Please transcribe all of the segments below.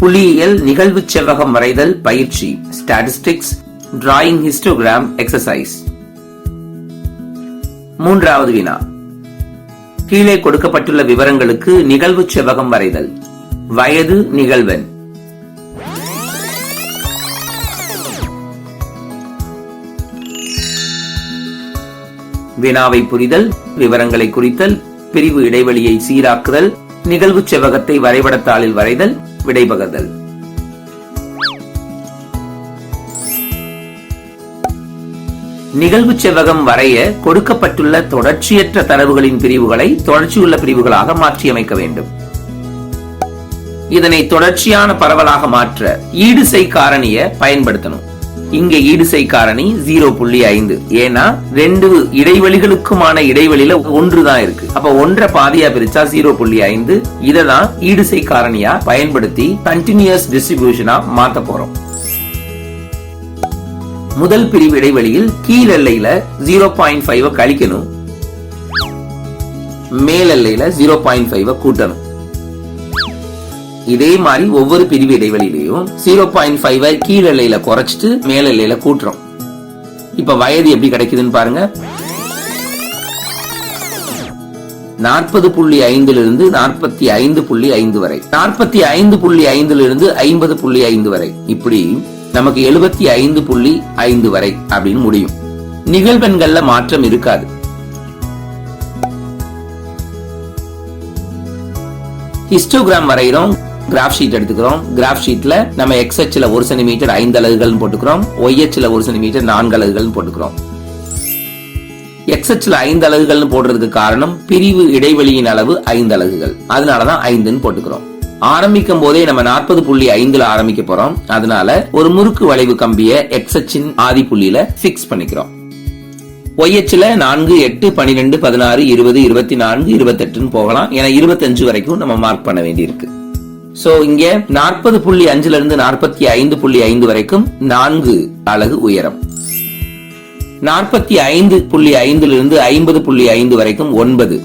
புள்ளியியல் நிகழ்வு செவ்வகம் வரைதல் பயிற்சி ஸ்டாட்டிஸ்டிக்ஸ் டிராயிங் ஹிஸ்டோகிராம் எக்ஸசைஸ். மூன்றாவது வினா. கீழே கொடுக்கப்பட்டுள்ள விவரங்களுக்கு நிகழ்வு செவ்வகம் வரைதல். வயது நிகழ்வெண். வினாவை புரிதல், விவரங்களை குறித்தல், பிரிவு இடைவெளியை சீராக்குதல், நிகழ்வு செவ்வகத்தை வரைபடத்தாளில் வரைதல், விடைபகர்தல். நிகழ்வு செவ்வகம் வரைய கொடுக்கப்பட்டுள்ள தொடர்ச்சியற்ற தரவுகளின் பிரிவுகளை தொடர்ச்சியுள்ள பிரிவுகளாக மாற்றியமைக்க வேண்டும். இதனை தொடர்ச்சியான பரவலாக மாற்ற ஈடுசெய் காரணியை பயன்படுத்தணும். இங்கே ஈடுசெய் காரணி 0.5. ஏன்னா 2 இடைவெளிகளுக்குமான இடைவெளியில 1 தான் இருக்கு. அப்ப 1 பாதியா பிரிச்சா 0.5. இததான் ஈடுசெய் காரணியா பயன்படுத்தி கண்டினியூஸ் டிஸ்ட்ரிபியூஷனா மாத்த போறோம். முதல் பிரிவு இடைவெளியில் கீழ் எல்லையில 0.5 கழிக்கணும், மேல் எல்லையில 0.5 கூட்டணும். இதே மாதிரி ஒவ்வொரு பிரிவு இடைவெளியிலையும் 0.5 கீழ் எல்லையில குறைச்சிட்டு மேல் எல்லையில கூட்டுறோம். இப்ப வயது எப்படி கிடைக்குதுன்னு பாருங்க. 40.5 இருந்து 45.5 வரை, 45.5 இருந்து 50.5 வரை, இப்படி நமக்கு 75.5 வரை அப்படின்னு முடியும். நிகழ்வெண்கள்ல மாற்றம் இருக்காது. ஹிஸ்டோகிராம் வரைகிறோம். கிராஃப் ஷீட் எடுத்துக்கிறோம். கிராஃப் ஷீட்ல நம்ம எக்ஸ் அச்சுல 1 சென்டிமீட்டர் 5 அலகுகள் போட்டுக்கிறோம், ஒய் அச்சுல 1 சென்டிமீட்டர் 4 அலகுகள் போட்டுக்கிறோம். எக்ஸ் அச்சுல 5 அலகுகள் போடுறதுக்கு காரணம் பிரிவு இடைவெளியின் அளவு 5 அலகுகள், அதனாலதான் 5 போட்டுக்கிறோம். ஆரம்பிக்கும் போதே நம்ம 40.5 ஆரம்பிக்க போறோம். அதனால ஒரு முறுக்கு வளைவு கம்பிய எக்ஸ் அச்சின் ஆதி புள்ளியில பிக்ஸ் பண்ணிக்கிறோம். ஒய் அச்சுல 4, 8, 12, 16, 20, 24, 28 போகலாம். ஏன்னா 25 வரைக்கும் நம்ம மார்க் பண்ண வேண்டி இருக்கு. சோ இங்க 40.5 இருந்து 45.5 வரைக்கும் 4 அலகு உயரம், 45.5 இருந்து 50.5 வரைக்கும் 9,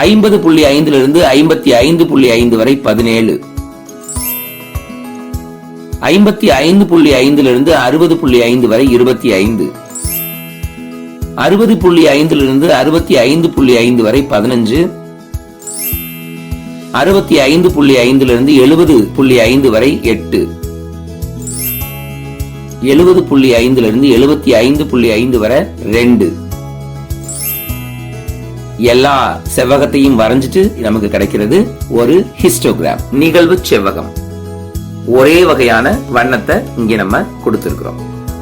50.5 இருந்து 55.5 வரை 17, 55.5 இருந்து 60.5 வரை 25, 60.5 இருந்து 65.5 வரை 15, 65.5 இருந்து 70.5 வரை 8, 70.5 இருந்து 75.5 வரை 2. எல்லா செவ்வகத்தையும் வரைஞ்சிட்டு நமக்கு கிடைக்கிறது ஒரு ஹிஸ்டோகிராம், நிகழ்வு செவ்வகம். ஒரே வகையான வண்ணத்தை இங்க நம்ம கொடுத்திருக்கிறோம்.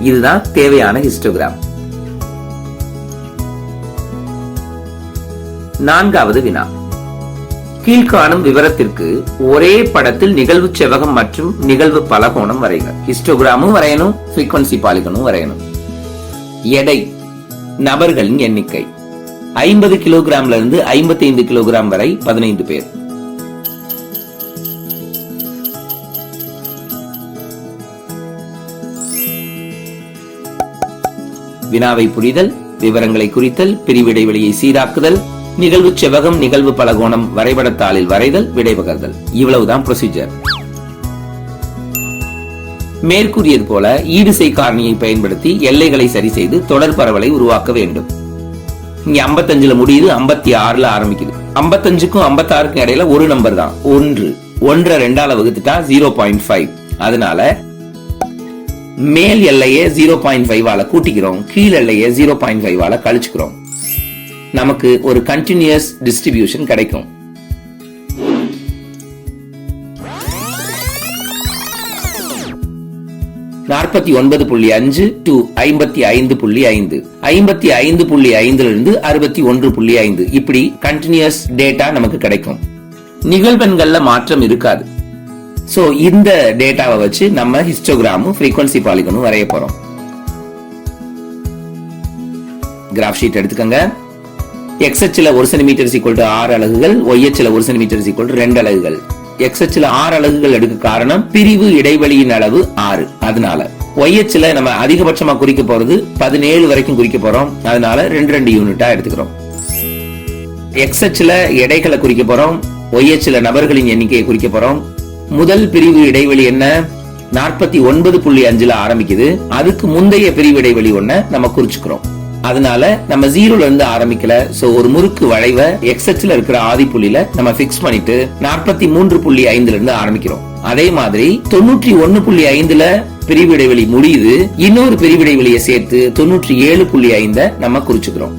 இதுதான் தேவையான ஹிஸ்டோகிராம். நான்காவது வினா. கீழ்காணும் விவரத்திற்கு ஒரே படத்தில் நிகழ்வு செவ்வகம் மற்றும் நிகழ்வு பலகோணம் வரைக. ஹிஸ்டோகிராமும் வரையணும், ஃப்ரீக்வன்சி பாலிகனும் வரையணும். எடை, நபர்களின் எண்ணிக்கை 50 கிலோகிராம்ல இருந்து 55 கிலோகிராம் வரை 15 பேர். வினாவை புரிதல், விவரங்களை குறித்தல், பிரிவு இடைவெளியை சீராக்குதல், நிகழ்வு செவ்வகம் நிகழ்வு பலகோணம் வரைபடத்தாளில் வரைதல், விடைபகர்தல். இவ்வளவுதான் ப்ரொசீஜர். மேற்கூறியது போல ஈடுசெய் காரணியை பயன்படுத்தி எல்லைகளை சரி செய்து தொடர் பரவலை உருவாக்க வேண்டும். இங்க 55 முடியுது, 56 ஆரம்பிக்குது. 55க்கும் 56க்கும் இடையில ஒரு நம்பர் தான் 1. 1 2ஆல வகுத்துட்டா 0.5. அதனால மேல் எல்லையை 0.5 கூட்டிக்கிறோம், கீழ் எல்லையை 0.5 கழிச்சுக்கிறோம். நமக்கு ஒரு கண்டினியூஸ் டிஸ்ட்ரிபியூஷன் கிடைக்கும். நாற்பத்தி 49.5 to 55.5, 55.5 இருந்து 61.5, இப்படி கண்டினியூஸ் டேட்டா நமக்கு கிடைக்கும். நிகழ்வெண்கள்ல மாற்றம் இருக்காது. சோ இந்த டேட்டாவை வச்சு நம்ம ஹிஸ்டோகிராமும் ஃப்ரீக்வன்சி பாலிகனும் வரைய போறோம். கிராஃப் ஷீட் எடுத்துக்கங்க. எக்ஸ் அச்சுல 1 சென்டிமீட்டர் = 6 அலகுகள், ஒய் அச்சுல 1 சென்டிமீட்டர் = 2 அலகுகள். எக்ஸ் அச்சுல 6 அலகுகள் எடுக்க காரணம் பிரிவு இடைவெளியின் அளவு 6. அதனால ஒய் அச்சுல நம்ம அதிகபட்சமா குறிக்க போறது 17 வரைக்கும் குறிக்க போறோம். அதனால 2 யூனிட்டா எடுத்துக்கிறோம். எக்ஸ் அச்சுல எடைகளை குறிக்க போறோம். ஒய்எச்ல நபர்களின் எண்ணிக்கையை குறிக்க போறோம். முதல் பிரிவு இடைவெளி என்ன? 49.5ல ஆரம்பிக்குது. அதுக்கு முந்தைய பிரிவு இடைவெளி ஒண்ண நம்ம குறிச்சுக்கிறோம். அதனால நம்ம 0ல இருந்து ஆரம்பிக்கல. சோ ஒரு முறுக்கு வளைவை எக்ஸ் அச்சுல இருக்கிற ஆதி புள்ளியில நம்ம பிக்ஸ் பண்ணிட்டு 43.5ல இருந்து ஆரம்பிக்கிறோம். அதே மாதிரி 91.5ல பிரிவு இடைவெளி முடியுது. இன்னொரு பிரிவு இடைவெளியை சேர்த்து 97.5 நம்ம குறிச்சுக்கிறோம்.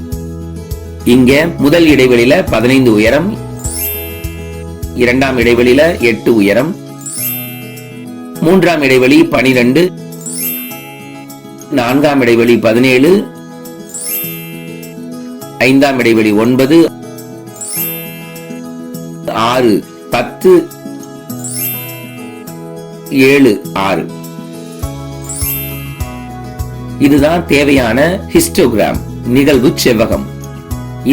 இங்க முதல் இடைவெளியில 15 உயரம், இரண்டாம் இடைவெளியில 8 உயரம், மூன்றாம் இடைவெளி 12, நான்காம் இடைவெளி 17, ஐந்தாம் இடைவெளி 9, 6, 10, 7, 6. இதுதான் தேவையான ஹிஸ்டோகிராம், நிகழ்வு செவ்வகம்.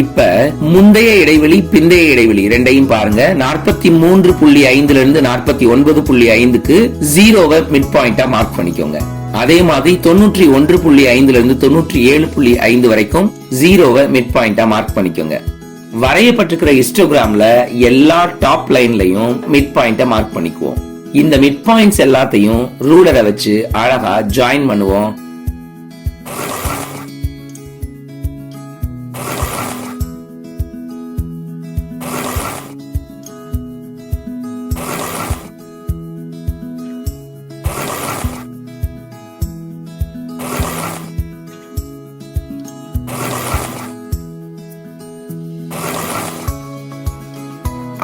இப்ப முந்தைய இடைவெளி பிந்தைய இடைவெளி ரெண்டையும் பாருங்க. 43.5ல இருந்து 49.5க்கு 0வை மிட் பாயிண்டா மார்க் பண்ணிக்கோங்க. அதே மாதிரி 91.5ல இருந்து 97.5 வரைக்கும் 0வை மிட் பாயிண்டா மார்க் பண்ணிக்கோங்க. வரையப்பட்டிருக்கிற ஹிஸ்டோகிராம்ல எல்லா டாப் லைன்லயும் மிட் பாயிண்ட மார்க் பண்ணிக்குவோம். இந்த மிட் பாயிண்ட்ஸ் எல்லாத்தையும் ரூலரை வச்சு அழகா ஜாயின் பண்ணுவோம்.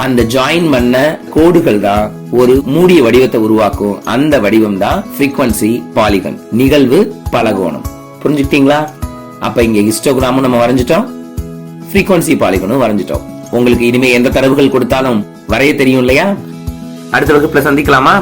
அந்த ஜாயின் பண்ண கோடுகள் தான் ஒரு மூடிய வடிவத்தை உருவாக்கும். அந்த வடிவம் தான் ஃப்ரீக்வன்சி பாலிகன், நிகழ்வு பலகோணம். புரிஞ்சுக்கிட்டீங்களா? அப்ப இங்க ஹிஸ்டோகிராமும் நம்ம வரைஞ்சிட்டோம், ஃப்ரீக்வன்சி பாலிகனும் வரைஞ்சிட்டோம். உங்களுக்கு இனிமே எந்த தரவுகள் கொடுத்தாலும் வரைய தெரியும் இல்லையா? அடுத்த வகுப்புல சந்திக்கலாமா?